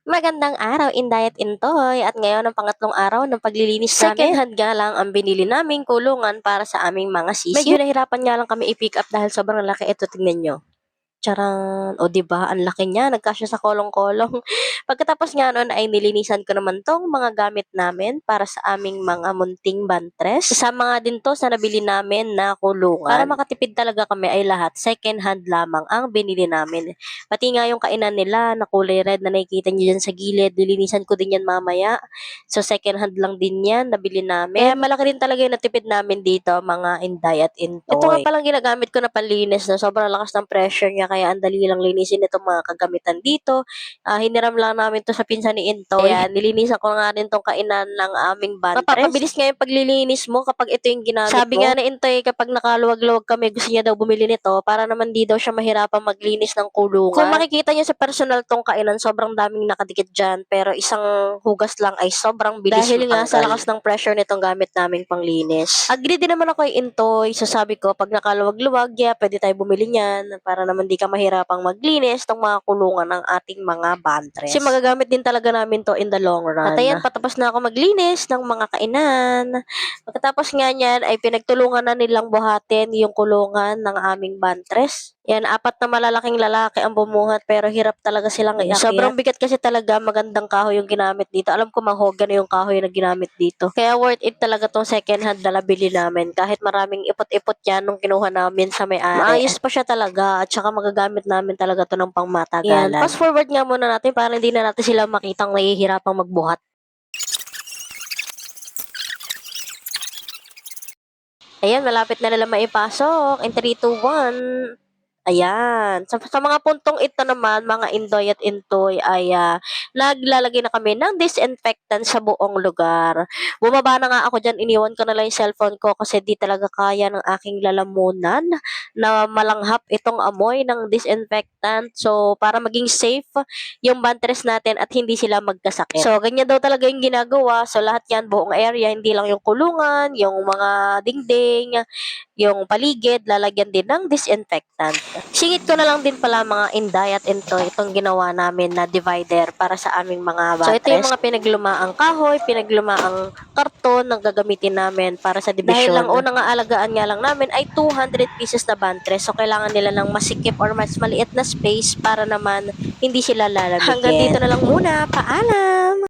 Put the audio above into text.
Magandang araw, Inday at Intoy. At ngayon ang pangatlong araw ng paglilinis namin. Second hand nga lang ang binili naming kulungan para sa aming mga sisiw. Medyo nahirapan nga lang kami i-pick up dahil sobrang laki. Ito, tingnan nyo. Charan! O, 'di ba? Ang laki niya, nagkasya sa kolong-kolong. Pagkatapos nga no'n ay nilinisan ko naman 'tong mga gamit namin para sa aming mga munting bantres. Kasama nga din 'to sa nabili namin na kulungan. Para makatipid talaga kami ay lahat second hand lamang ang binili namin. Pati nga yung kainan nila na kulay red na nakikita niyo diyan sa gilid, lilinisan ko din 'yan mamaya. So, second hand lang din 'yan, nabili namin. Kaya malaki din talaga yung natipid namin dito, mga Inday at Intoy. Ito nga palang ginagamit ko na panlinis na sobrang lakas ng pressure niya kaya ang dali lang linisin itong mga kagamitan dito. Hiniram lang namin 'to sa pinsan ni Intoy. Kaya nilinisan ko nga din 'tong kainan ng aming bantres. Mapapabilis nga yung paglilinis mo kapag ito yung ginamit mo. Sabi nga ni Intoy kapag nakaluwag-luwag kami gusto niya daw bumili nito para naman di daw siya mahirapang maglinis ng kulungan. Kung makikita niyo sa personal tong kainan, sobrang daming nakadikit dyan pero isang hugas lang ay sobrang bilis dahil nga sa lakas ng pressure nitong gamit naming panglinis. Agree din naman ako kay Intoy. So sabi ko, pag nakaluwag-luwag, pwede tayo bumili niyan para naman di ka mahirapang maglinis ng mga kulungan ng ating mga bantres. Kasi magagamit din talaga namin to in the long run. At ayan, patapos na ako maglinis ng mga kainan. Pagkatapos nga niyan ay pinagtulungan na nilang buhatin yung kulungan ng aming bantres. Yan, 4 na malalaking lalaki ang bumuhat pero hirap talaga silang iakyat. Sobrang bigat kasi talaga, magandang kahoy yung ginamit dito. Alam ko mahogany yung kahoy na ginamit dito. Kaya worth it talaga tong second hand na nabili namin. Kahit maraming ipot-ipot yan nung kinuha namin sa may-ari. Maayos pa siya talaga at saka magagamit namin talaga to ng pangmatagalan. Yan, fast forward nga muna natin para hindi na natin sila makitang nahihirapang magbuhat. Ayan, malapit na nila maipasok. In 3, 2, 1. Ayan. Sa mga puntong ito naman, mga Indoy at Intoy, ay naglalagay na kami ng disinfectant sa buong lugar. Bumaba na nga ako dyan, iniwan ko na lang yung cellphone ko kasi di talaga kaya ng aking lalamunan na malanghap itong amoy ng disinfectant. So, para maging safe yung bantres natin at hindi sila magkasakit. So, ganyan daw talaga yung ginagawa. So, lahat yan, buong area, hindi lang yung kulungan, yung mga dingding, yung paligid, lalagyan din ng disinfectant. Singit ko na lang din pala mga Inday at Intoy itong ginawa namin na divider para sa aming mga bantres. So ito yung mga pinaglumaang kahoy, pinaglumaang karton na gagamitin namin para sa division. Dahil lang unang aalagaan nga lang namin ay 200 pieces na bantres. So kailangan nila ng masikip or mas maliit na space para naman hindi sila lalamigin. Hanggang dito na lang muna. Paalam!